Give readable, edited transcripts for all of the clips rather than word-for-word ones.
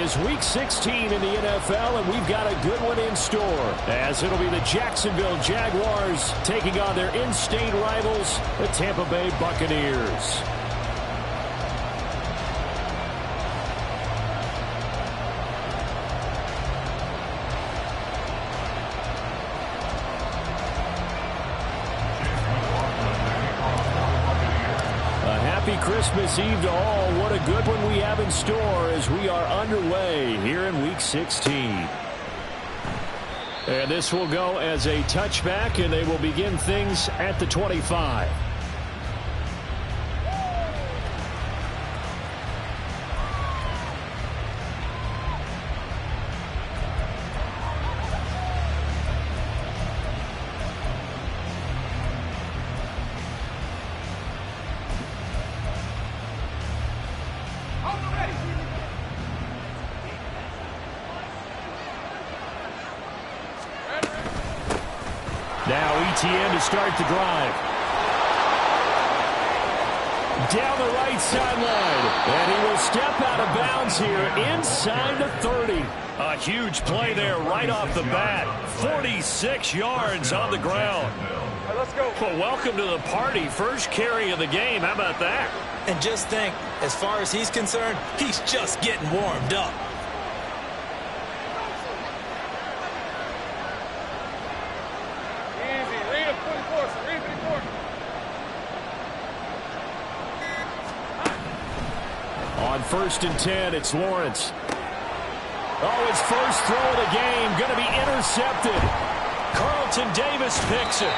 is Week 16 in the NFL, and we've got a good one in store, as it'll be the Jacksonville Jaguars taking on their in-state rivals, the Tampa Bay Buccaneers. Happy Christmas Eve to all. What a good one we have in store as we are underway here in Week 16. And this will go as a touchback, and they will begin things at the 25. Now ETN to start the drive. Down the right sideline. And he will step out of bounds here inside the 30. A huge play there right off the bat. 46 yards on the ground. Right, let's go. Well, welcome to the party. First carry of the game. How about that? And just think, as far as he's concerned, he's just getting warmed up. On 1st and 10, it's Lawrence. Oh, his first throw of the game going to be intercepted. Carlton Davis picks it.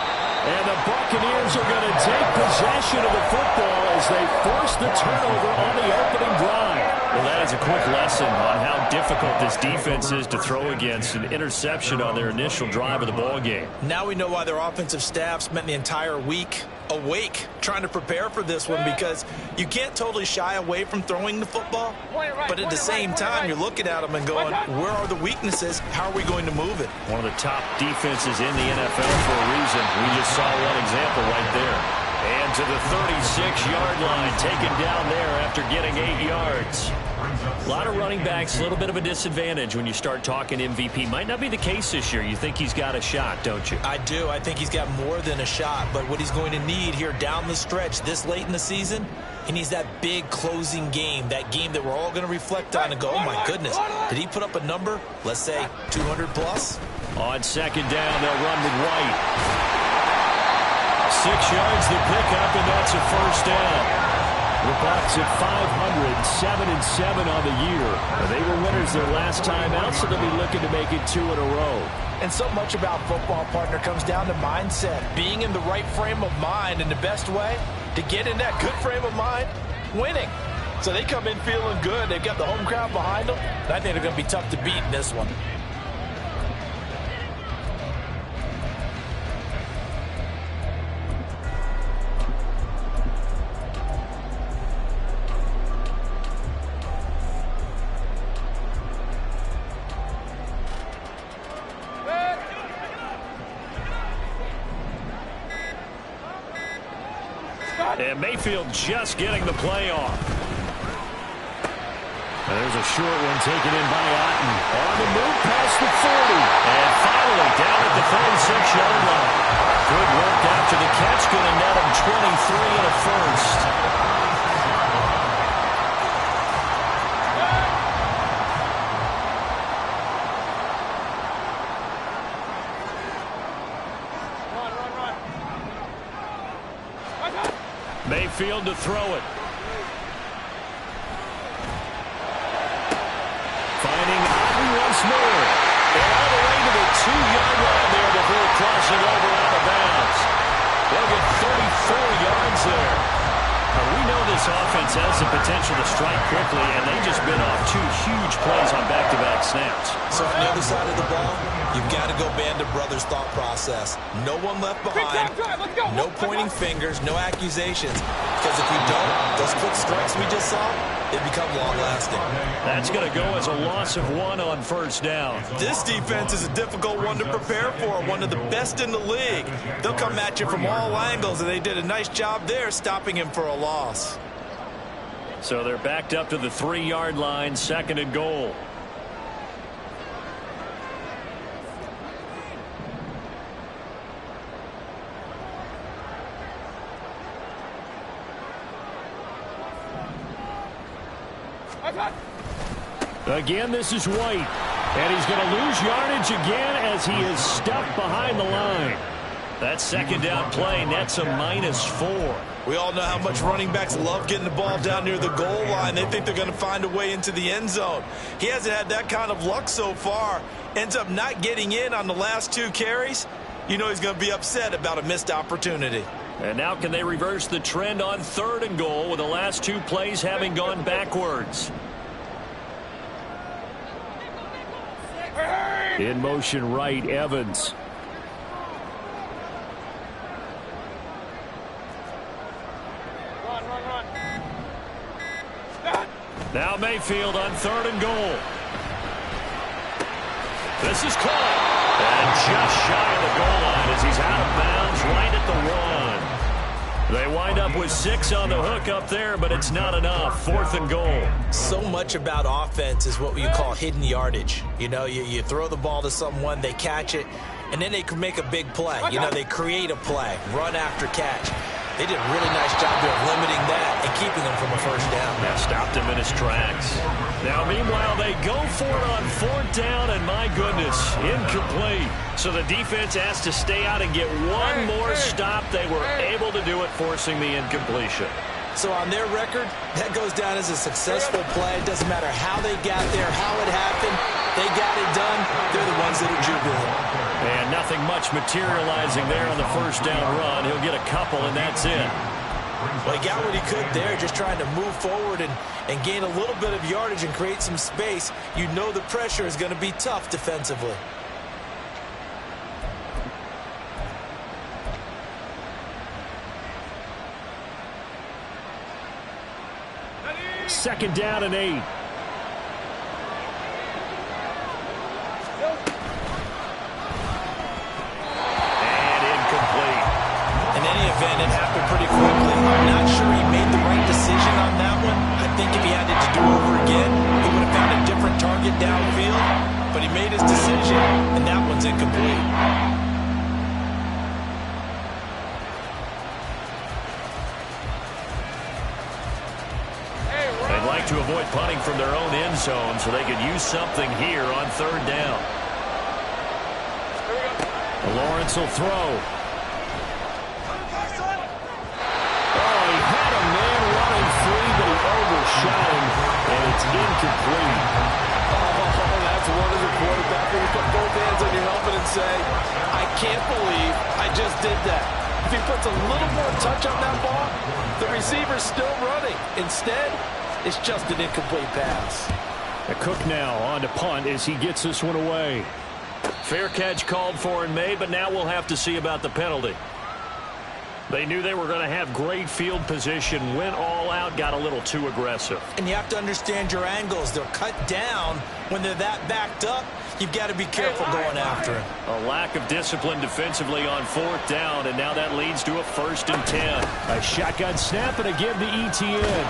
And the Buccaneers are going to take possession of the football as they force the turnover on the opening drive. Well, that is a quick lesson on how difficult this defense is to throw against. An interception on their initial drive of the ball game. Now we know why their offensive staff spent the entire week awake trying to prepare for this one, because you can't totally shy away from throwing the football, but at the same time you're looking at them and going, where are the weaknesses? How are we going to move it? One of the top defenses in the NFL for a reason. We just saw one example right there. And to the 36-yard line, taken down there after getting 8 yards. A lot of running backs, a little bit of a disadvantage when you start talking MVP. Might not be the case this year. You think he's got a shot, don't you? I do. I think he's got more than a shot, but what he's going to need here down the stretch this late in the season, he needs that big closing game, that game that we're all going to reflect on and go, oh my goodness, did he put up a number, let's say 200 plus? On 2nd down, they'll run with White. 6 yards to pick up, and that's a first down. The Bucs at 500, 7-7 on the year. They were winners their last time out, so they'll be looking to make it 2 in a row. And so much about football, partner, comes down to mindset. Being in the right frame of mind, and the best way to get in that good frame of mind, winning. So they come in feeling good. They've got the home crowd behind them. And I think they're going to be tough to beat in this one. And Mayfield just getting the play off. And there's a short one taken in by Otten. On the move past the 40. And finally down at the 46-yard line. Good work after the catch. Going to net him 23 and a first. Mayfield to throw it. Finding Otten once more. And all the way to the 2-yard line there before crossing over out of bounds. They'll get 34 yards there. Now, we know this offense has the potential to strike quickly, and they just bit off 2 huge plays on back-to-back snaps. So on the other side of the ball, you've got to go Band of Brothers thought process. No one left behind. No pointing fingers, no accusations. Because if we don't, those quick strikes we just saw, they become long-lasting. That's going to go as a loss of 1 on first down. This defense is a difficult one to prepare for, one of the best in the league. They'll come at you from all angles, and they did a nice job there stopping him for a loss. So they're backed up to the 3-yard line, 2nd and goal. Again, this is White. And he's going to lose yardage again as he is stuck behind the line. That second down play nets a -4. We all know how much running backs love getting the ball down near the goal line. They think they're going to find a way into the end zone. He hasn't had that kind of luck so far. Ends up not getting in on the last 2 carries. You know he's going to be upset about a missed opportunity. And now can they reverse the trend on 3rd and goal with the last 2 plays having gone backwards? In motion right, Evans. Now Mayfield on 3rd and goal. This is caught. And just shy of the goal line as he's out of bounds right at the 1. They wind up with 6 on the hook up there, but it's not enough. 4th and goal. So much about offense is what you call hidden yardage. You know, you throw the ball to someone, they catch it, and then they can make a big play. You know, they create a play, run after catch. They did a really nice job there of limiting that and keeping them from a first down. That stopped him in his tracks. Now, meanwhile, they go for it on 4th down, and my goodness, incomplete. So the defense has to stay out and get one more stop. They were able to do it, forcing the incompletion. So on their record, that goes down as a successful play. It doesn't matter how they got there, how it happened. They got it done. They're the ones that are jubilant. And nothing much materializing there on the first down run. He'll get a couple, and that's it. Well, he got what he could there, just trying to move forward and gain a little bit of yardage and create some space. You know the pressure is going to be tough defensively. Second down and 8. Event, it happened pretty quickly. I'm not sure he made the right decision on that one. I think if he had it to do over again, he would have found a different target downfield. But he made his decision, and that one's incomplete. They'd like to avoid punting from their own end zone so they could use something here on 3rd down. Lawrence will throw. Overshot him, and it's incomplete. Oh, that's one as a quarterback when you put both hands on your helmet and say, I can't believe I just did that. If he puts a little more touch on that ball, the receiver's still running. Instead, it's just an incomplete pass. Cook now on to punt as he gets this one away. Fair catch called for and made, but now we'll have to see about the penalty. They knew they were going to have great field position, went all out, got a little too aggressive. And you have to understand your angles. They're cut down. When they're that backed up, you've got to be careful going after him. A lack of discipline defensively on 4th down, and now that leads to a 1st and 10. A shotgun snap and a give to ETN.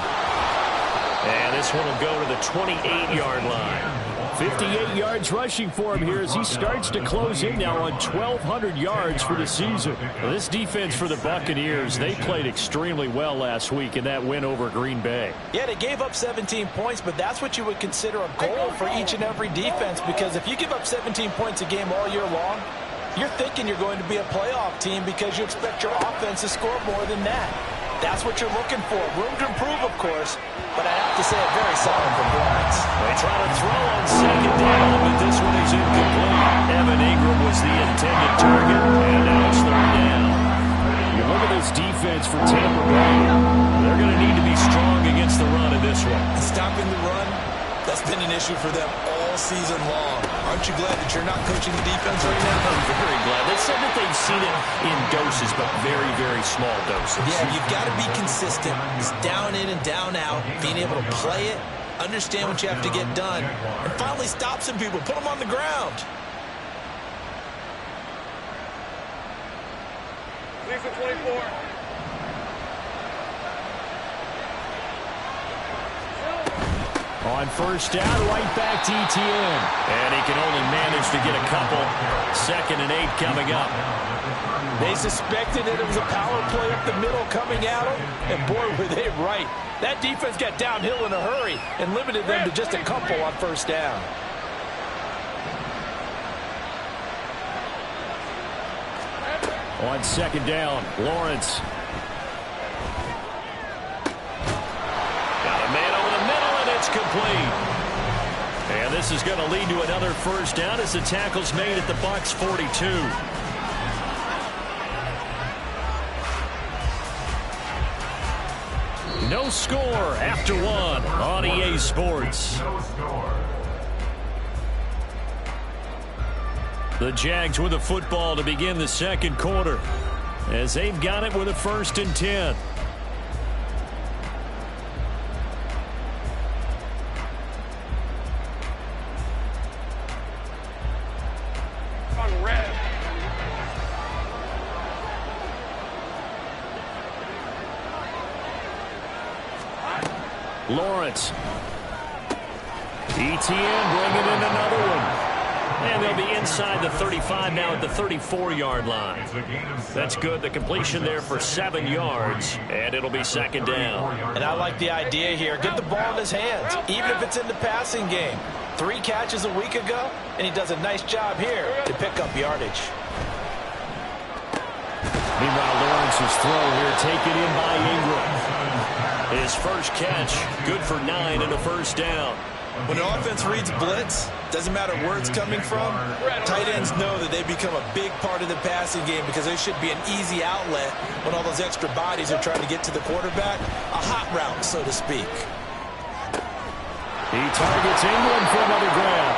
And this one will go to the 28-yard line. 58 yards rushing for him here as he starts to close in now on 1,200 yards for the season. This defense for the Buccaneers, they played extremely well last week in that win over Green Bay. Yeah, they gave up 17 points, but that's what you would consider a goal for each and every defense, because if you give up 17 points a game all year long, you're thinking you're going to be a playoff team because you expect your offense to score more than that. That's what you're looking for. Room to improve, of course, but I have to say a very solid performance. They try to throw on 2nd down, but this one is incomplete. Evan Ingram was the intended target, and now it's 3rd down. You look at this defense for Tampa Bay. They're going to need to be strong against the run in this one. And stopping the run, that's been an issue for them all season long. Aren't you glad that you're not coaching the defense right now? I'm very glad. They said that they've seen it in doses, but very, very small doses. Yeah, you've got to be consistent. It's down in and down out, being able to play it, understand what you have to get done, and finally stop some people, put them on the ground. Please for 24. On 1st down, right back to ETN. And he can only manage to get a couple. 2nd and 8 coming up. They suspected that it was a power play up the middle coming at them, and boy, were they right. That defense got downhill in a hurry and limited them to just a couple on first down. On second down, Lawrence. Got a man over the middle, and it's complete. And this is going to lead to another first down as the tackle's made at the Bucs 42. No score after one on EA Sports. The Jags with the football to begin the second quarter as they've got it with a 1st and 10. Lawrence. ETN bringing in another one. And they'll be inside the 35 now at the 34-yard line. That's good. The completion there for 7 yards, and it'll be second down. And I like the idea here. Get the ball in his hands, even if it's in the passing game. 3 catches a week ago, and he does a nice job here to pick up yardage. Meanwhile, Lawrence's throw here taken in by Ingram. His first catch, good for 9 and a first down. When an offense reads blitz, doesn't matter where it's coming from, tight ends know that they become a big part of the passing game because they should be an easy outlet when all those extra bodies are trying to get to the quarterback. A hot route, so to speak. He targets Ingram for another grab.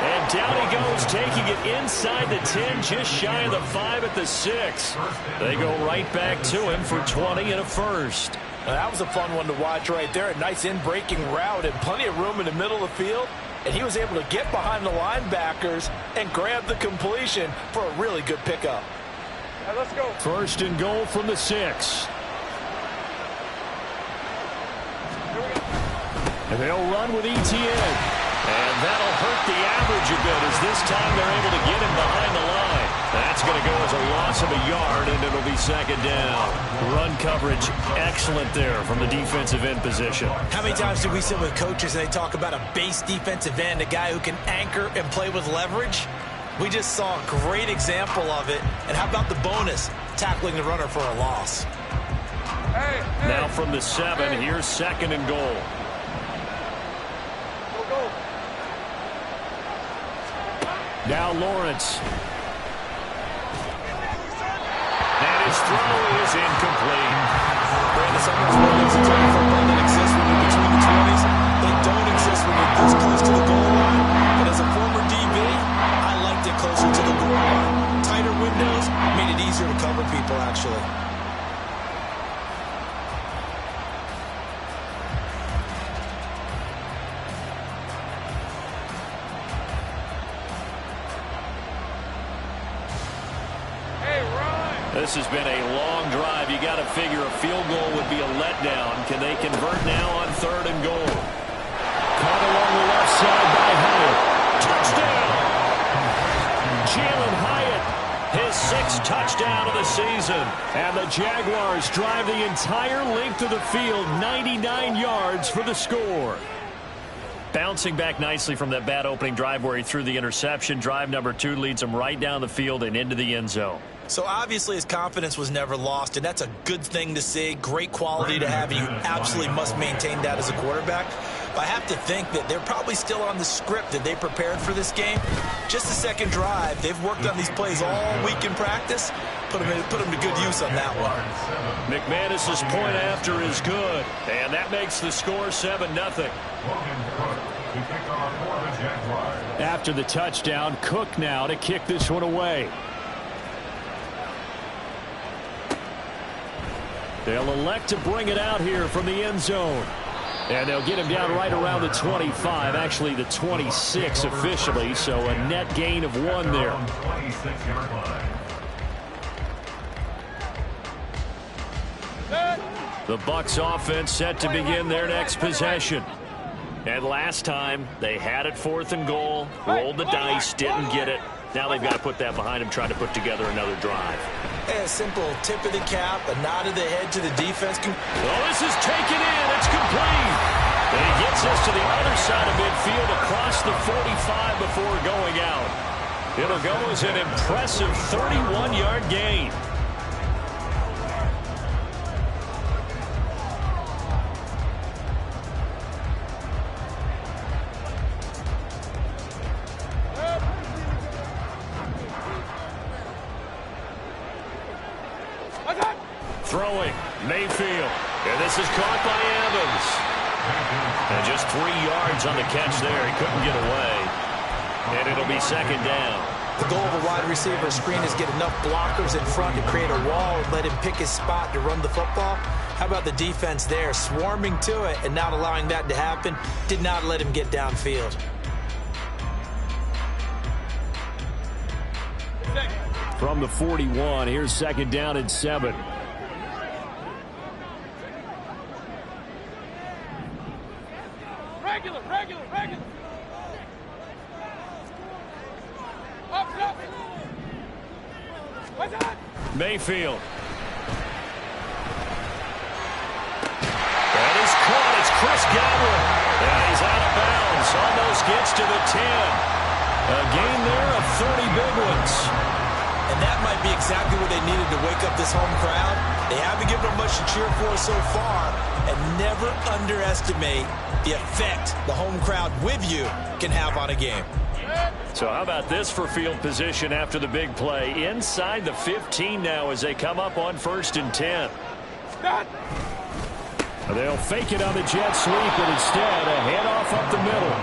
And down he goes, taking it inside the 10, just shy of the 5 at the 6. They go right back to him for 20 and a first. Now, that was a fun one to watch right there. A nice in-breaking route and plenty of room in the middle of the field. And he was able to get behind the linebackers and grab the completion for a really good pickup. Right, let's go. 1st and goal from the 6. And they'll run with ETN. And that'll hurt the average a bit as this time they're able to get him behind the line. That's going to go as a loss of a yard, and it'll be second down. Run coverage excellent there from the defensive end position. How many times do we sit with coaches and they talk about a base defensive end, a guy who can anchor and play with leverage? We just saw a great example of it. And how about the bonus, tackling the runner for a loss? Now from the 7, here's 2nd and goal. Now Lawrence. And his throw is incomplete. Brandon, sometimes one of those entire football that exists when you're between the 20s. They don't exist when you're this close to the goal line. But as a former DB, I liked it closer to the goal line. Tighter windows made it easier to cover people, actually. This has been a long drive. You got to figure a field goal would be a letdown. Can they convert now on 3rd and goal? Caught along the left side by Hyatt. Touchdown! Jalen Hyatt, his 6th touchdown of the season. And the Jaguars drive the entire length of the field, 99 yards for the score. Bouncing back nicely from that bad opening drive where he threw the interception. Drive number 2 leads him right down the field and into the end zone. So obviously his confidence was never lost, and that's a good thing to see. Great quality to have, and you absolutely must maintain that as a quarterback. But I have to think that they're probably still on the script that they prepared for this game. Just the 2nd drive. They've worked on these plays all week in practice. Put them to good use on that one. McManus's point after is good, and that makes the score 7-0. After the touchdown, Cook now to kick this one away. They'll elect to bring it out here from the end zone. And they'll get him down right around the 25, actually the 26 officially, so a net gain of 1 there. The Bucs offense set to begin their next possession. And last time, they had it 4th and goal, rolled the dice, didn't get it. Now they've got to put that behind them, trying to put together another drive. A simple tip of the cap, a nod of the head to the defense. Oh, this is taken in. It's complete. And he gets this to the other side of midfield across the 45 before going out. It'll go as an impressive 31-yard gain. Throwing, Mayfield. And this is caught by Evans. And just 3 yards on the catch there. He couldn't get away. And it'll be second down. The goal of a wide receiver screen is get enough blockers in front to create a wall and let him pick his spot to run the football. How about the defense there, swarming to it and not allowing that to happen? Did not let him get downfield. From the 41, here's second down and 7. Regular. Up. What's that? Mayfield. That is caught. It's Chris Godwin. And he's out of bounds. Almost gets to the 10. A gain there of 30 big ones. And that might be exactly what they needed to wake up this home crowd. They haven't given them much to cheer for so far. And never underestimate the effect the home crowd with you can have on a game. So how about this for field position after the big play? Inside the 15 now as they come up on 1st and 10. They'll fake it on the jet sweep, but instead a handoff up the middle.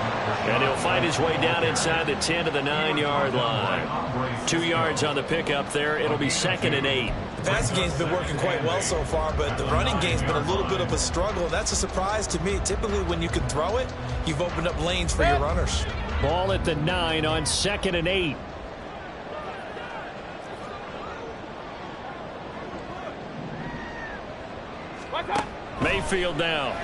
And he'll find his way down inside the 10 to the 9-yard line. 2 yards on the pickup there. It'll be 2nd and 8. The passing game's been working quite well so far, but the running game's been a little bit of a struggle. That's a surprise to me. Typically, when you can throw it, you've opened up lanes for your runners. Ball at the 9 on 2nd and 8. Mayfield down.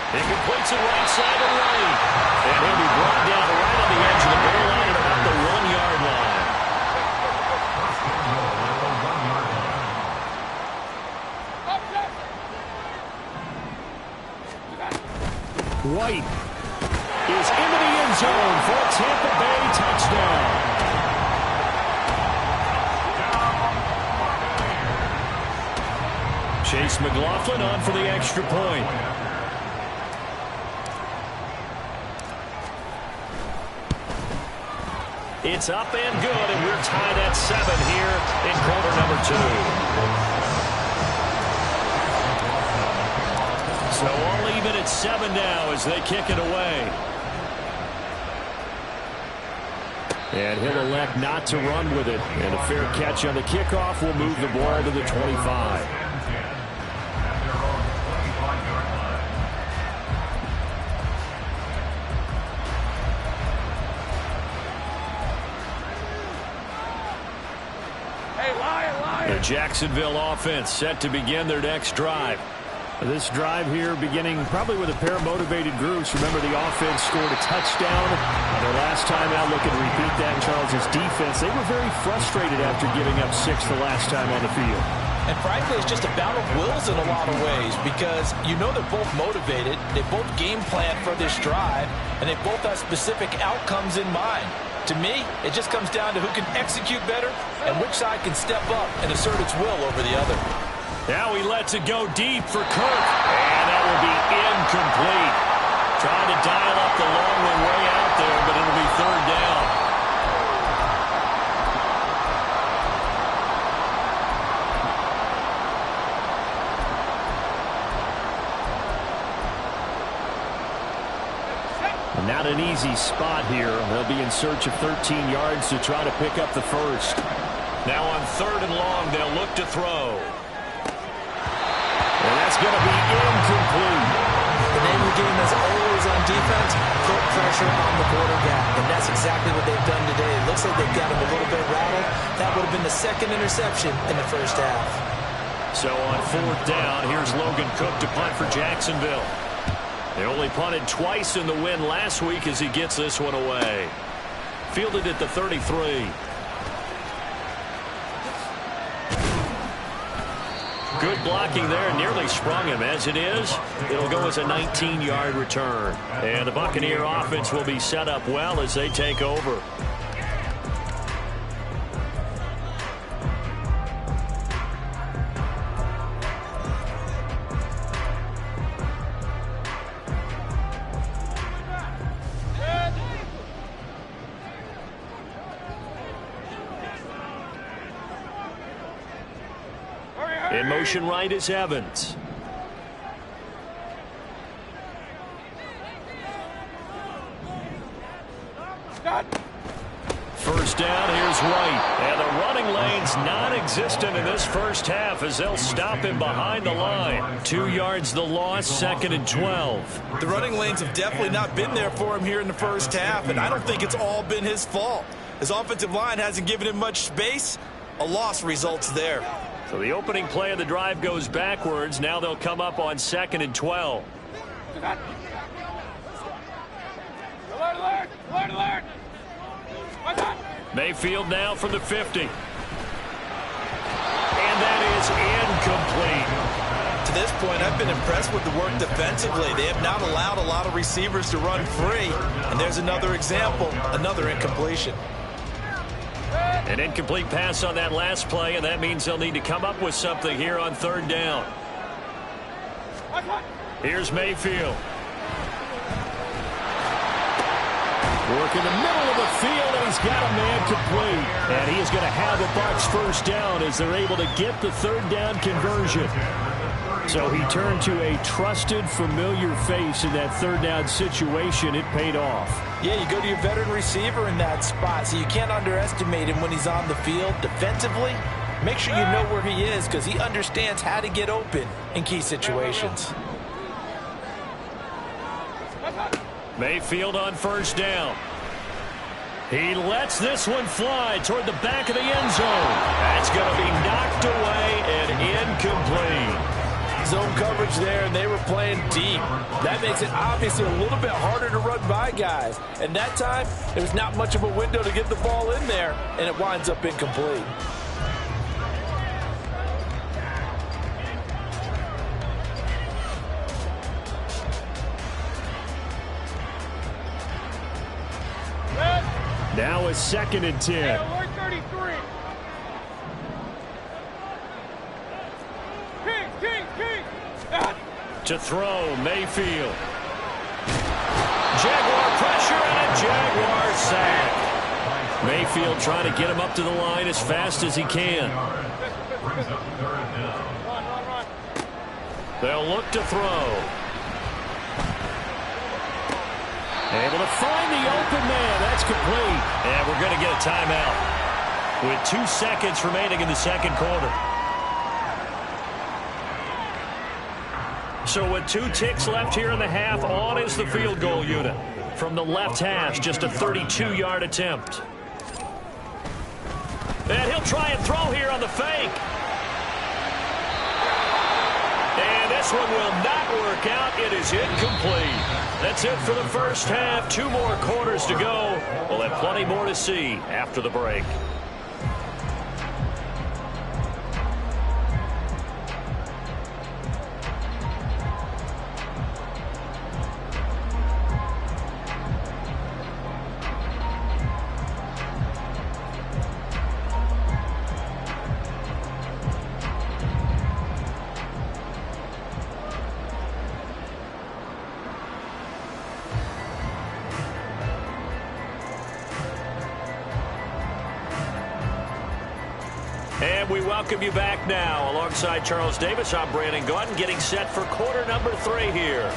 He completes it right side of the lane. And he'll be brought down right on the edge of the goal line at about the 1-yard line. White is into the end zone for a Tampa Bay touchdown. Chase McLaughlin on for the extra point. It's up and good, and we're tied at 7 here in quarter number 2. So all even at 7 now as they kick it away. And he'll elect not to run with it. And a fair catch on the kickoff will move the ball to the 25. The Jacksonville offense set to begin their next drive. This drive here beginning probably with a pair of motivated groups. Remember, the offense scored a touchdown. Their last time out, looking to repeat that. Charles' defense, they were very frustrated after giving up 6 the last time on the field. And frankly, it's just a battle of wills in a lot of ways because you know they're both motivated. They both game plan for this drive, and they both have specific outcomes in mind. To me, it just comes down to who can execute better and which side can step up and assert its will over the other. Now he lets it go deep for Kirk. And that will be incomplete. Trying to dial up the long one way out there, but it'll be 3rd down. Not an easy spot here. They'll be in search of 13 yards to try to pick up the first. Now on 3rd and long, they'll look to throw. And that's going to be incomplete. The name of the game is always on defense, put pressure on the quarterback. And that's exactly what they've done today. It looks like they've got him a little bit rattled. That would have been the 2nd interception in the first half. So on 4th down, here's Logan Cook to punt for Jacksonville. They only punted twice in the win last week as he gets this one away. Fielded at the 33. Good blocking there. Nearly sprung him. As it is, it'll go as a 19-yard return. And the Buccaneer offense will be set up well as they take over. In motion right is Evans. First down, here's White. And the running lane's non-existent in this first half as they'll stop him behind the line. 2 yards the loss, 2nd and 12. The running lanes have definitely not been there for him here in the first half, and I don't think it's all been his fault. His offensive line hasn't given him much space. A loss results there. So the opening play of the drive goes backwards. Now they'll come up on 2nd and 12. Alert, alert, alert, alert. Mayfield now from the 50. And that is incomplete. To this point, I've been impressed with the work defensively. They have not allowed a lot of receivers to run free. And there's another example, another incompletion. An incomplete pass on that last play, and that means they'll need to come up with something here on 3rd down. Here's Mayfield. Work in the middle of the field, and he's got a man complete. And he is going to have the Bucs first down as they're able to get the 3rd down conversion. So he turned to a trusted, familiar face in that 3rd down situation. It paid off. Yeah, you go to your veteran receiver in that spot, so you can't underestimate him when he's on the field. Defensively, make sure you know where he is because he understands how to get open in key situations. Mayfield on first down. He lets this one fly toward the back of the end zone. That's going to be knocked away and incomplete. Zone coverage there, and they were playing deep. That makes it obviously a little bit harder to run by guys. And that time, there was not much of a window to get the ball in there, and it winds up incomplete. Now a 2nd and 10. Alert 33. King. To throw, Mayfield. Jaguar pressure and a Jaguar sack. Mayfield trying to get him up to the line as fast as he can. Run. They'll look to throw. Able to find the open man. That's complete. And we're going to get a timeout with 2 seconds remaining in the 2nd quarter. So with 2 ticks left here in the half, on is the field goal unit. From the left hash, just a 32-yard attempt. And he'll try and throw here on the fake. And this one will not work out. It is incomplete. That's it for the first half. 2 more quarters to go. We'll have plenty more to see after the break. And we welcome you back now. Alongside Charles Davis, I'm Brandon Gaudin, getting set for quarter number 3 here.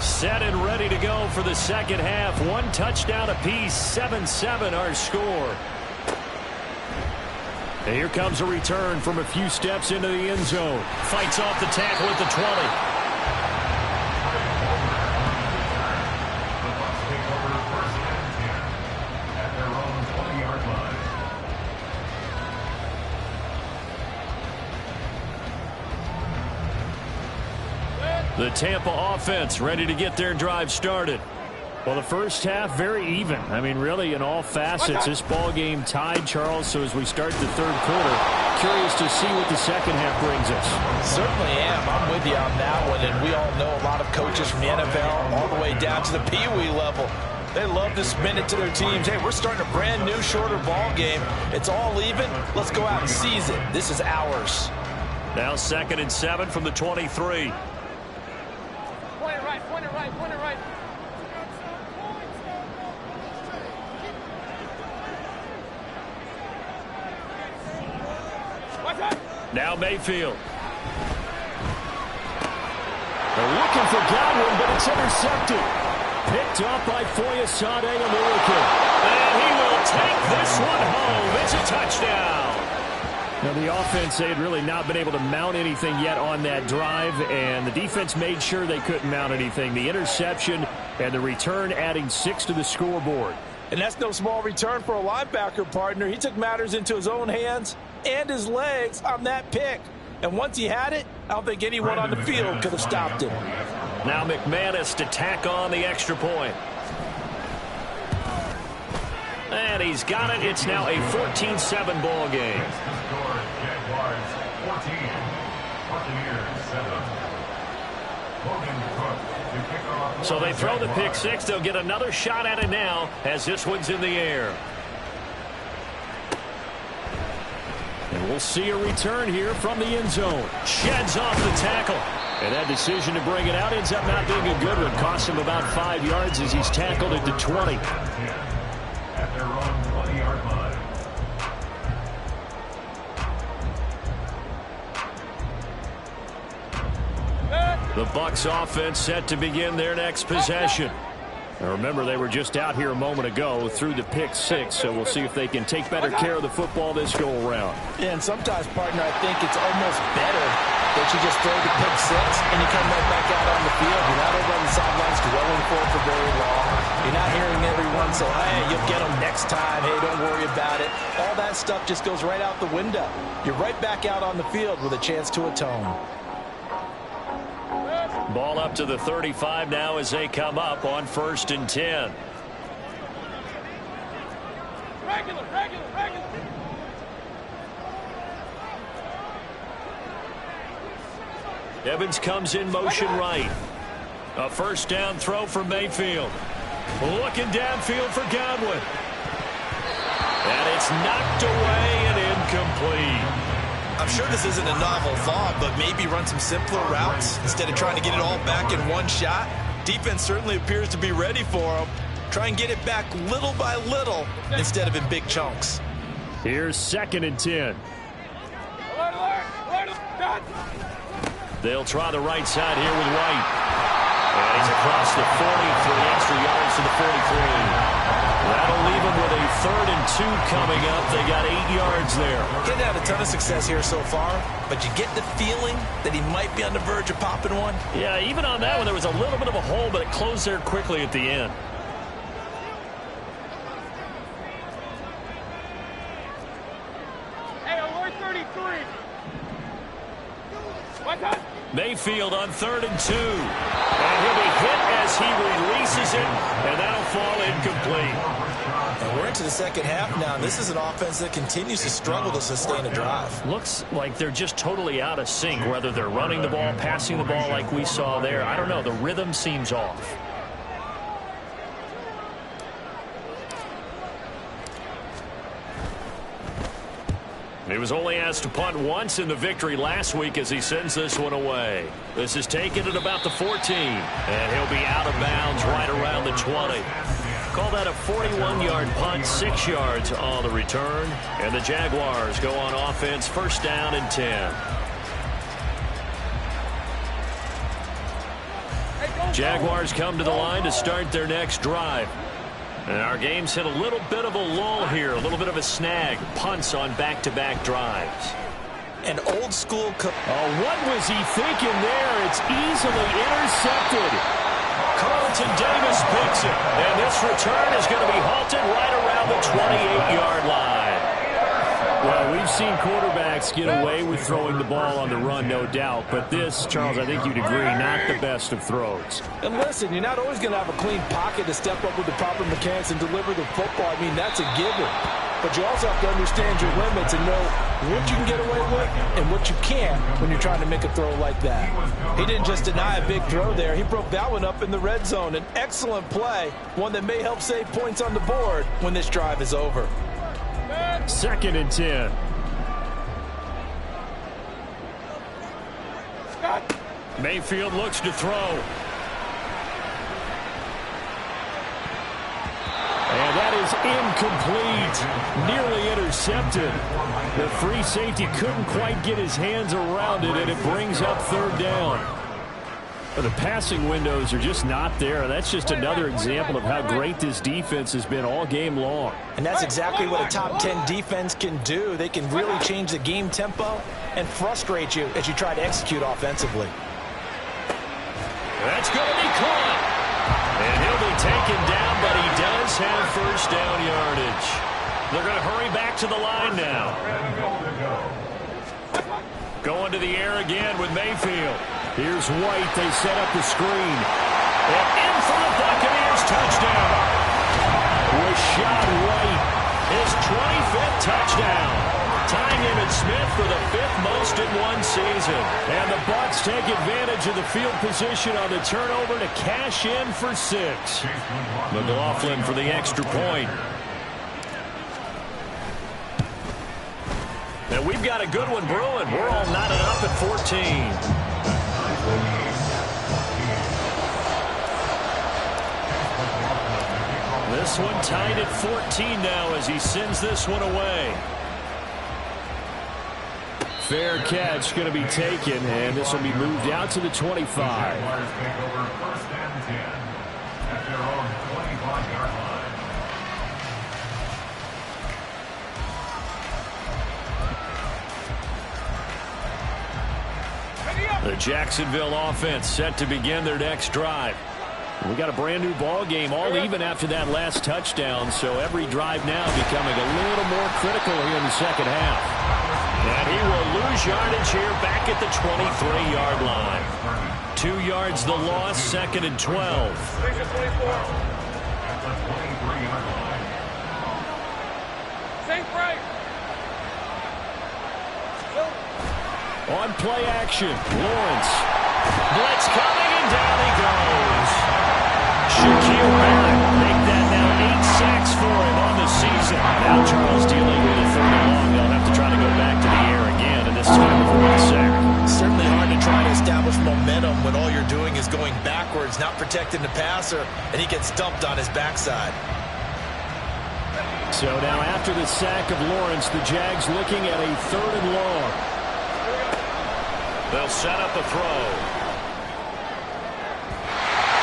Set and ready to go for the 2nd half. 1 touchdown apiece, 7-7 our score. And here comes a return from a few steps into the end zone. Fights off the tackle at the 20. The Tampa offense ready to get their drive started. Well, the first half, very even. I mean, really, in all facets, this ball game tied, Charles. So as we start the third quarter, curious to see what the second half brings us. Certainly am. I'm with you on that one. And we all know a lot of coaches from the NFL all the way down to the Pee-wee level. They love to spin it to their teams. Hey, we're starting a brand new, shorter ball game. It's all even. Let's go out and seize it. This is ours. Now 2nd and 7 from the 23. Point it right, point it right, point it right. Now Mayfield. They're looking for Godwin, but it's intercepted. Picked up by Foyesade American. And he will take this one home. It's a touchdown. Now the offense, they had really not been able to mount anything yet on that drive, and the defense made sure they couldn't mount anything. The interception and the return adding 6 to the scoreboard. And that's no small return for a linebacker, partner. He took matters into his own hands and his legs on that pick. And once he had it, I don't think anyone on the field could have stopped him. Now McManus to tack on the extra point. And he's got it. It's now a 14-7 ball game. So they throw the pick six. They'll get another shot at it now as this one's in the air. And we'll see a return here from the end zone. Sheds off the tackle. And that decision to bring it out ends up not being a good one. Cost him about 5 yards as he's tackled at the 20. At their own 20-yard line. The Bucs offense set to begin their next possession. Now remember, they were just out here a moment ago through the pick six, so we'll see if they can take better care of the football this go-around. Yeah, and sometimes, partner, I think it's almost better that you just throw the pick six and you come right back out on the field. You're not over on the sidelines dwelling for very long. You're not hearing everyone say, hey, you'll get them next time. Hey, don't worry about it. All that stuff just goes right out the window. You're right back out on the field with a chance to atone. Ball up to the 35 now as they come up on 1st and 10. Regular. Evans comes in motion right. A first down throw for Mayfield. Looking downfield for Godwin. And it's knocked away and incomplete. I'm sure this isn't a novel thought, but maybe run some simpler routes instead of trying to get it all back in one shot. Defense certainly appears to be ready for him. Try and get it back little by little instead of in big chunks. Here's 2nd and 10. Alert. They'll try the right side here with White. And he's across the 40 for the extra yards to the 43. That'll leave them with a 3rd and 2 coming up. They got 8 yards there. Getting had a ton of success here so far, but you get the feeling that he might be on the verge of popping one. Yeah, even on that one, there was a little bit of a hole, but it closed there quickly at the end. Hey, alert 33. What time? Mayfield on 3rd and 2. And he'll be hit as he releases it, and that'll fall incomplete. And we're into the second half now, and this is an offense that continues to struggle to sustain a drive. Looks like they're just totally out of sync, whether they're running the ball, passing the ball like we saw there. I don't know. The rhythm seems off. He was only asked to punt once in the victory last week as he sends this one away. This is taken at about the 14, and he'll be out of bounds right around the 20. Call that a 41-yard punt, 6 yards on the return, and the Jaguars go on offense, 1st down and 10. Jaguars come to the line to start their next drive. And our game's hit a little bit of a lull here, a little bit of a snag. Punts on back-to-back drives. An old school... Oh, what was he thinking there? It's easily intercepted. Carlton Davis picks it. And this return is going to be halted right around the 28-yard line. Well, we've seen quarterbacks get away with throwing the ball on the run, no doubt. But this, Charles, I think you'd agree, not the best of throws. And listen, you're not always going to have a clean pocket to step up with the proper mechanics and deliver the football. I mean, that's a given. But you also have to understand your limits and know what you can get away with and what you can't when you're trying to make a throw like that. He didn't just deny a big throw there. He broke that one up in the red zone. An excellent play, one that may help save points on the board when this drive is over. 2nd and 10. Mayfield looks to throw. And that is incomplete. Nearly intercepted. The free safety couldn't quite get his hands around it, and it brings up 3rd down. But the passing windows are just not there. That's just another example of how great this defense has been all game long. And that's exactly what a top 10 defense can do. They can really change the game tempo and frustrate you as you try to execute offensively. That's going to be caught. And he'll be taken down, but he does have 1st down yardage. They're going to hurry back to the line now. Going to the air again with Mayfield. Here's White. They set up the screen. And in for the Buccaneers touchdown. Rashad White, his 25th touchdown. Tying Emmitt Smith for the 5th most in one season. And the Bucs take advantage of the field position on the turnover to cash in for 6. McLaughlin for the extra point. And we've got a good one brewing. We're all knotted up at 14. This one tied at 14 now as he sends this one away. Fair catch going to be taken, and this will be moved out to the 25. The Jacksonville offense set to begin their next drive. We got a brand new ball game, all even after that last touchdown, so every drive now becoming a little more critical here in the second half. And he will lose yardage here back at the 23-yard line. 2 yards the loss, 2nd and 12. Safe right. On play action, Lawrence. Blitz coming, and down he goes. Shaquille Barrett make that now 8 sacks for him on the season. Now Charles dealing with a 3rd and long. They'll have to try to go back to the air again, and this time with 1 sack. Certainly hard to try to establish momentum when all you're doing is going backwards, not protecting the passer, and he gets dumped on his backside. So now after the sack of Lawrence, the Jags looking at a 3rd and long. They'll set up a throw.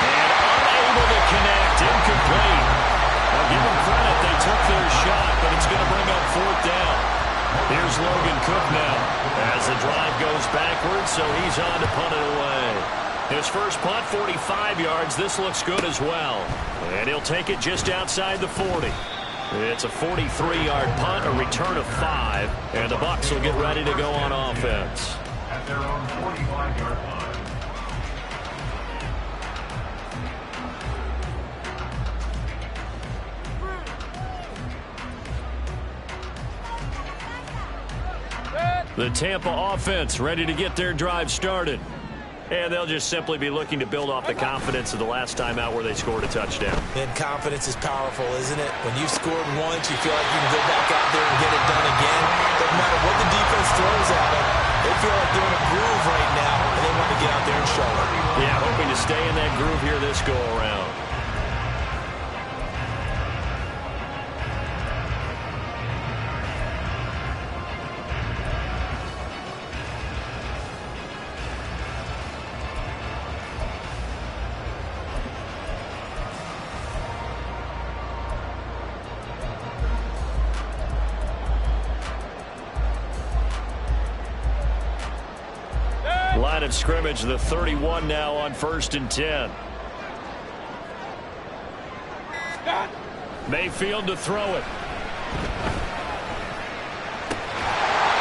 And unable to connect. Incomplete. I'll give them credit. They took their shot, but it's going to bring up 4th down. Here's Logan Cook now as the drive goes backwards, so he's on to punt it away. His first punt, 45 yards. This looks good as well. And he'll take it just outside the 40. It's a 43-yard punt, a return of 5, and the Bucs will get ready to go on offense. At their own 45-yard line. The Tampa offense ready to get their drive started. And they'll just simply be looking to build off the confidence of the last time out where they scored a touchdown. And confidence is powerful, isn't it? When you've scored once, you feel like you can go back out there and get it done again. Doesn't matter what the defense throws at them. They feel like they're in a groove right now, and they want to get out there and show it. Yeah, hoping to stay in that groove here this go-around. Line of scrimmage, the 31 now on 1st and 10. Mayfield to throw it.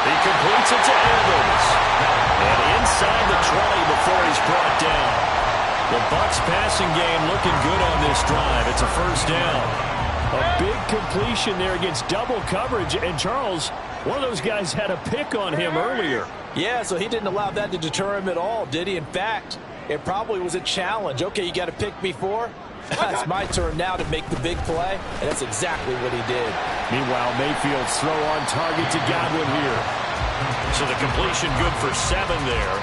He completes it to Evans. And inside the 20 before he's brought down. The Bucs passing game looking good on this drive. It's a first down. A big completion there against double coverage. And Charles, one of those guys had a pick on him earlier. Yeah, so he didn't allow that to deter him at all, did he? In fact, it probably was a challenge. Okay, you got a pick before. It's my turn now to make the big play, and that's exactly what he did. Meanwhile, Mayfield's throw on target to Godwin here. So the completion good for 7 there,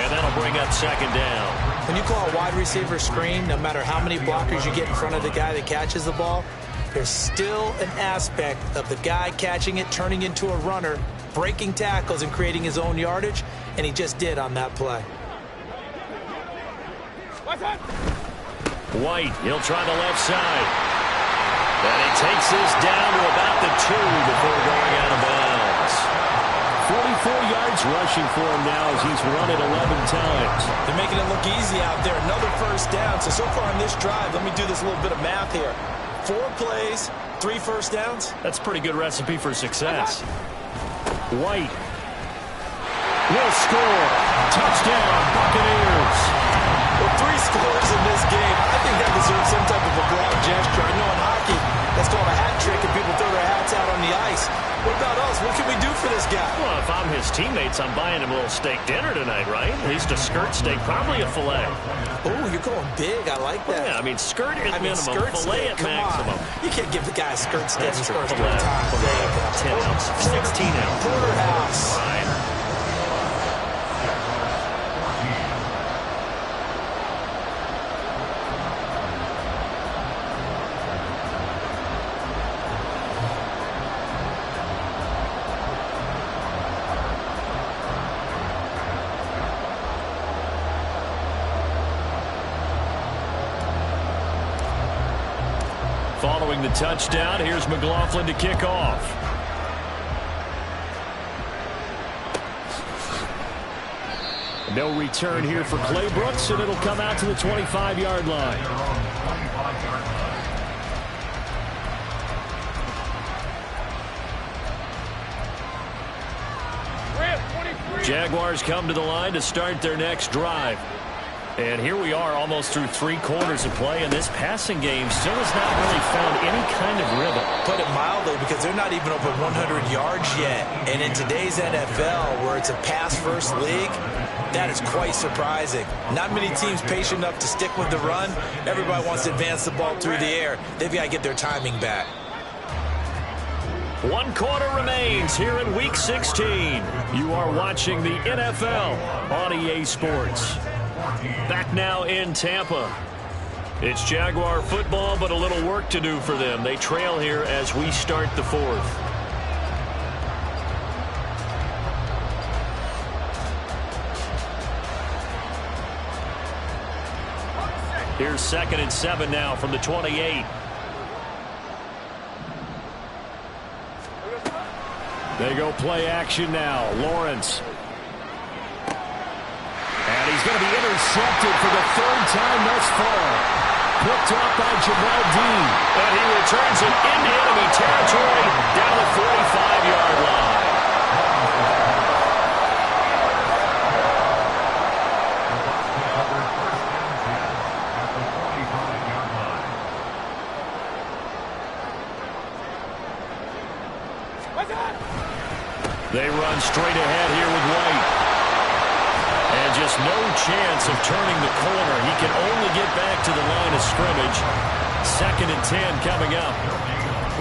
and that'll bring up second down. When you call a wide receiver screen, no matter how many blockers you get in front of the guy that catches the ball, there's still an aspect of the guy catching it, turning into a runner, breaking tackles and creating his own yardage, and he just did on that play. White, he'll try the left side. And he takes this down to about the 2 before going out of bounds. 44 yards rushing for him now as he's run it 11 times. They're making it look easy out there. Another first down. So far on this drive, let me do this little bit of math here. 4 plays, 3 first downs. That's a pretty good recipe for success. White will score. Touchdown, Buccaneers. With 3 scores in this game, I think that deserves some type of a broad gesture. I know in hockey, that's called a hat trick, and people throw their hats out on the ice. What about us? What can we do for this guy? Well, if I'm his teammates, I'm buying him a little steak dinner tonight, right? At least a skirt steak, probably a filet. Oh, you're going big. I like that. Yeah, I mean, skirt at minimum, skirt filet steak, at maximum. You can't give the guy a skirt steak That's his true. first Filet, time. filet, 10 ounces, 16 ounces. Porterhouse. Fine. Following the touchdown, here's McLaughlin to kick off. No return here for Clay Brooks, and it'll come out to the 25-yard line. Jaguars come to the line to start their next drive. And here we are almost through 3 quarters of play, and this passing game still has not really found any kind of rhythm. Put it mildly, because they're not even over 100 yards yet. And in today's NFL, where it's a pass-first league, that is quite surprising. Not many teams patient enough to stick with the run. Everybody wants to advance the ball through the air. They've got to get their timing back. 1 quarter remains here in Week 16. You are watching the NFL on EA Sports. Back now in Tampa. It's Jaguar football, but a little work to do for them. They trail here as we start the 4th. Here's 2nd and 7 now from the 28. They go play action now. Lawrence. And he's going to be intercepted for the 3rd time thus far. Picked up by Jamal Dean. And he returns it into enemy territory down the 45-yard line. They run straight ahead here with White. And just no chance of turning the corner. He can only get back to the line of scrimmage. 2nd and 10 coming up.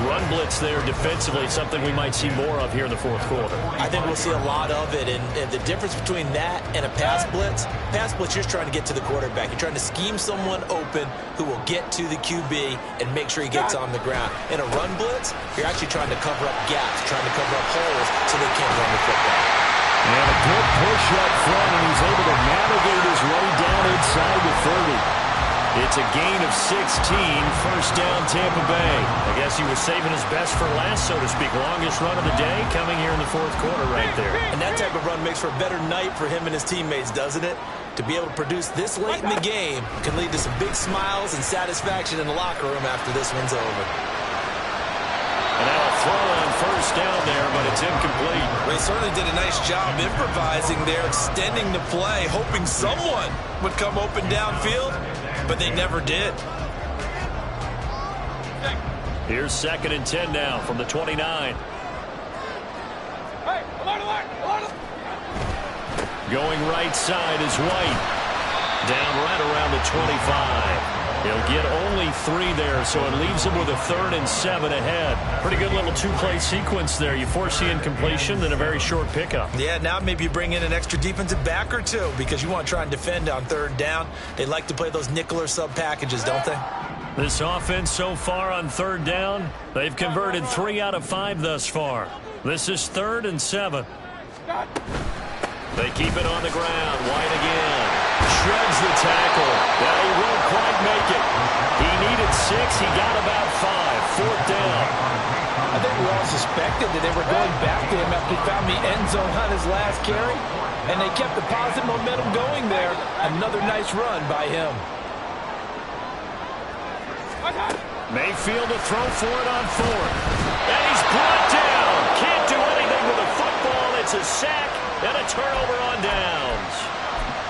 Run blitz there defensively, something we might see more of here in the 4th quarter. I think we'll see a lot of it, and the difference between that and a pass blitz, you're trying to get to the quarterback. You're trying to scheme someone open who will get to the QB and make sure he gets on the ground. In a run blitz, you're actually trying to cover up gaps, trying to cover up holes so they can't run the football. And a good push up front, and he's able to navigate his way down inside the 30. It's a gain of 16, first down Tampa Bay. I guess he was saving his best for last, so to speak. Longest run of the day coming here in the 4th quarter right there. And that type of run makes for a better night for him and his teammates, doesn't it? To be able to produce this late in the game can lead to some big smiles and satisfaction in the locker room after this one's over. And now a throw on first down there, but it's incomplete. They certainly did a nice job improvising there, extending the play, hoping someone would come open downfield, but they never did. Here's 2nd and 10 now from the 29. Going right side is White. Down right around the 25. He'll get only 3 there, so it leaves him with a 3rd and 7 ahead. Pretty good little 2-play sequence there. You force the incompletion, then a very short pickup. Yeah, now maybe you bring in an extra defensive back or two because you want to try and defend on 3rd down. They like to play those nickel or sub packages, don't they? This offense so far on 3rd down, they've converted 3 out of 5 thus far. This is 3rd and 7. They keep it on the ground. White again. Shreds the tackle. Yeah, he won't quite make it. He needed 6. He got about 5. 4th down. I think we all suspected that they were going back to him after he found the end zone on his last carry. And they kept the positive momentum going there. Another nice run by him. Mayfield to throw for it on 4th. And he's brought down. Can't do anything with a football. It's a sack and a turnover on downs.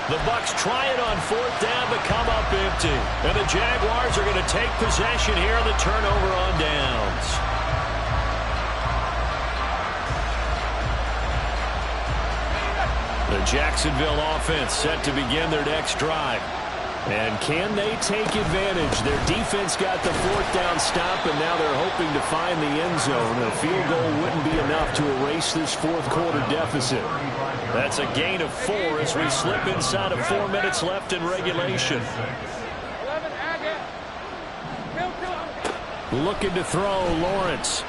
The Bucs try it on 4th down but come up empty. And the Jaguars are going to take possession here on the turnover on downs. The Jacksonville offense set to begin their next drive. And can they take advantage? Their defense got the 4th down stop, and now they're hoping to find the end zone. A field goal wouldn't be enough to erase this 4th quarter deficit. That's a gain of 4 as we slip inside of 4 minutes left in regulation. Looking to throw, Lawrence.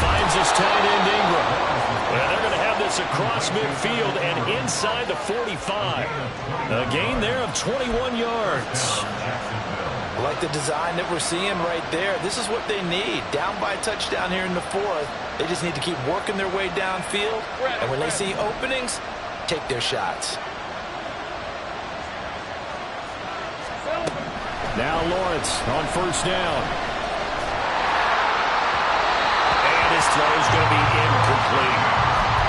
Finds his tight end, Ingram. And they're going to have this across midfield and inside the 45. A gain there of 21 yards. I like the design that we're seeing right there. This is what they need. Down by a touchdown here in the 4th. They just need to keep working their way downfield. And when they see openings, take their shots. Now Lawrence on 1st down. And his throw is going to be incomplete.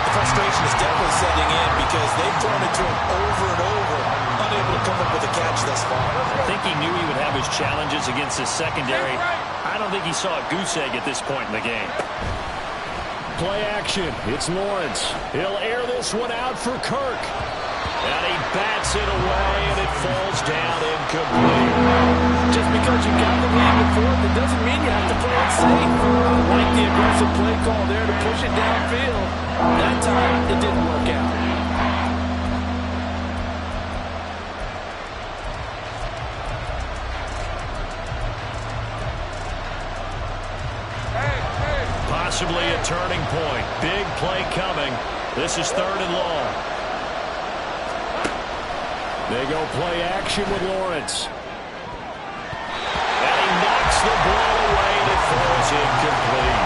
The frustration is definitely setting in because they've thrown it to him over and over, unable to come up with a catch thus far. I think he knew he would have his challenges against his secondary. I don't think he saw a goose egg at this point in the game. Play action. It's Lawrence. He'll air this one out for Kirk. And he bats it away, and it falls down incomplete. Just because you got the lead in the 4th, it doesn't mean you have to play it safe. I like the aggressive play call there to push it downfield. That time, it didn't work out. Possibly a turning point. Big play coming. This is 3rd and long. They go play action with Lawrence. And he knocks the ball away, and it falls incomplete.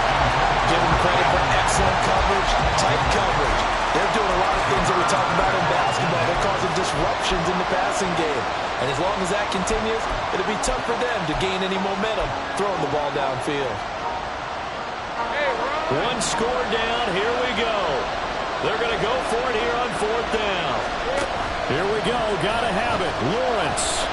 Give them credit for excellent coverage, tight coverage. They're doing a lot of things that we talk about in basketball. They're causing disruptions in the passing game. And as long as that continues, it'll be tough for them to gain any momentum throwing the ball downfield. One score down. Here we go. They're going to go for it here on 4th down. Here we go. Got to have it. Lawrence.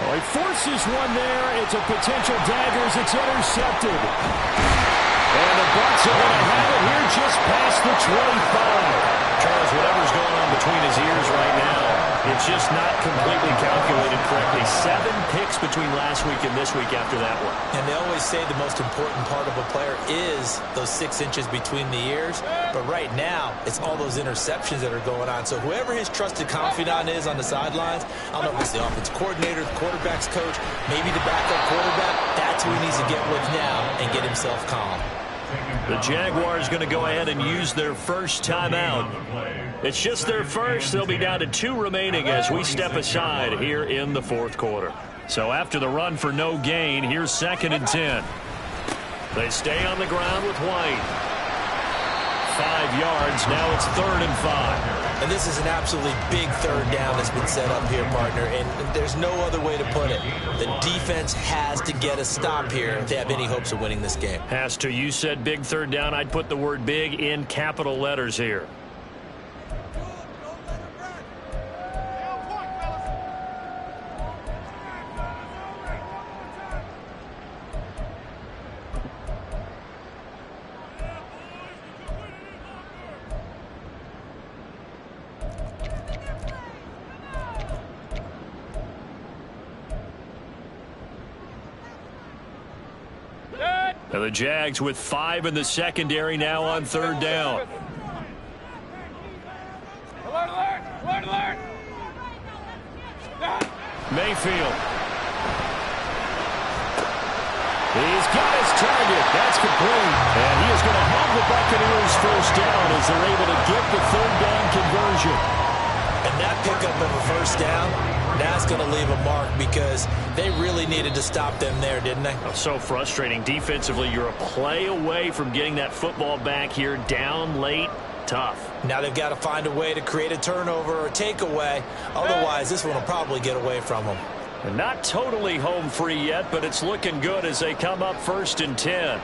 Oh, he forces one there. It's a potential dagger as it's intercepted. And the Bucs are going to have it here just past the 25. Charles, whatever's going on between his ears right now, it's just not completely calculated correctly. 7 picks between last week and this week after that one. And they always say the most important part of a player is those 6 inches between the ears. But right now, it's all those interceptions that are going on. So whoever his trusted confidant is on the sidelines, I don't know if it's the offensive coordinator, the quarterback's coach, maybe the backup quarterback, that's who he needs to get with now and get himself calm. The Jaguars going to go ahead and use their first timeout. It's just their first. They'll be down to 2 remaining as we step aside here in the 4th quarter. So after the run for no gain, here's 2nd and 10. They stay on the ground with White. 5 yards. Now it's 3rd and 5. And this is an absolutely big third down that's been set up here, partner, and there's no other way to put it. The defense has to get a stop here if they have any hopes of winning this game. Has to. You said big third down. I'd put the word big in capital letters here. And the Jags with 5 in the secondary now on third down. Alert, alert! Alert, alert! Mayfield. He's got his target. That's complete. And he is going to have the Buccaneers first down as they're able to get the third down conversion. And that pickup of a first down, that's going to leave a mark because they really needed to stop them there, didn't they? Oh, so frustrating. Defensively, you're a play away from getting that football back here down late. Tough. Now they've got to find a way to create a turnover or takeaway. Otherwise, this one will probably get away from them. And not totally home free yet, but it's looking good as they come up 1st and 10.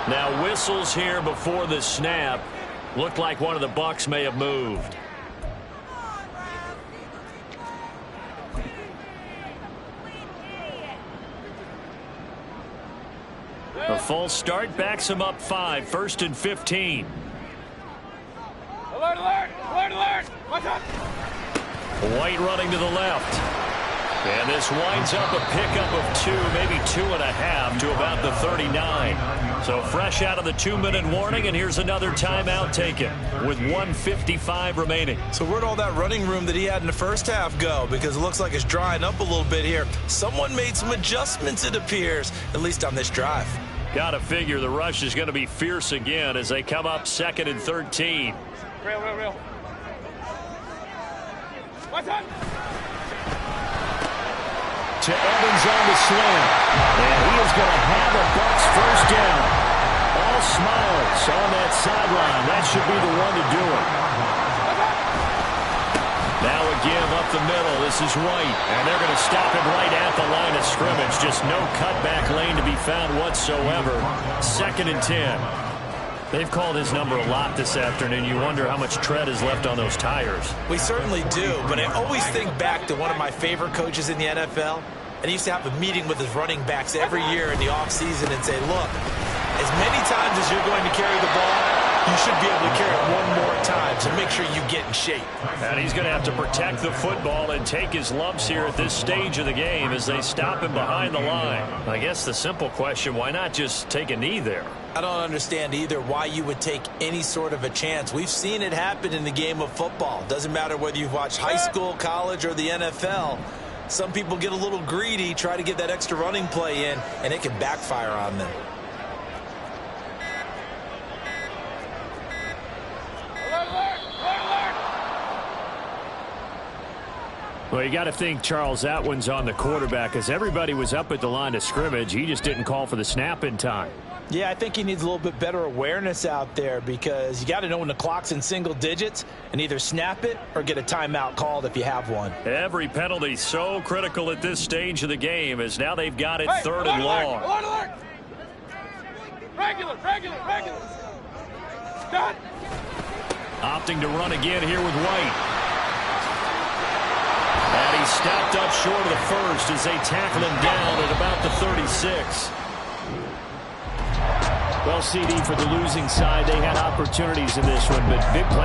Now whistles here before the snap. Looked like one of the Bucs may have moved. A false start backs him up 5, 1st and 15. Alert, alert! Alert, alert! Watch out! White running to the left. And this winds up a pickup of 2, maybe 2.5 to about the 39. So fresh out of the 2-minute warning, and here's another timeout taken with 1:55 remaining. So where'd all that running room that he had in the first half go? Because it looks like it's drying up a little bit here. Someone made some adjustments, it appears, at least on this drive. Got to figure the rush is going to be fierce again as they come up 2nd and 13. Real. Watch out! To Evans on the slant. And he is going to have a Bucs first down. All smiles on that sideline. That should be the one to do it. Now a give up the middle. This is White. And they're going to stop him right at the line of scrimmage. Just no cutback lane to be found whatsoever. 2nd and 10. They've called his number a lot this afternoon. You wonder how much tread is left on those tires. We certainly do, but I always think back to one of my favorite coaches in the NFL. And he used to have a meeting with his running backs every year in the offseason and say, look, as many times as you're going to carry the ball, you should be able to carry it one more time, so make sure you get in shape. And he's going to have to protect the football and take his lumps here at this stage of the game as they stop him behind the line. I guess the simple question, why not just take a knee there? I don't understand either why you would take any sort of a chance. We've seen it happen in the game of football. Doesn't matter whether you've watched high school, college, or the NFL. Some people get a little greedy, try to get that extra running play in, and it can backfire on them. Well, you got to think, Charles, that one's on the quarterback as everybody was up at the line of scrimmage. He just didn't call for the snap in time. Yeah, I think he needs a little bit better awareness out there because you got to know when the clock's in single digits and either snap it or get a timeout called if you have one. Every penalty so critical at this stage of the game as now they've got it 3rd and long. Alert, alert! Regular. Done. Opting to run again here with White. And he stopped up short of the first as they tackle him down at about the 36. Well, CD, for the losing side, they had opportunities in this one, but big play.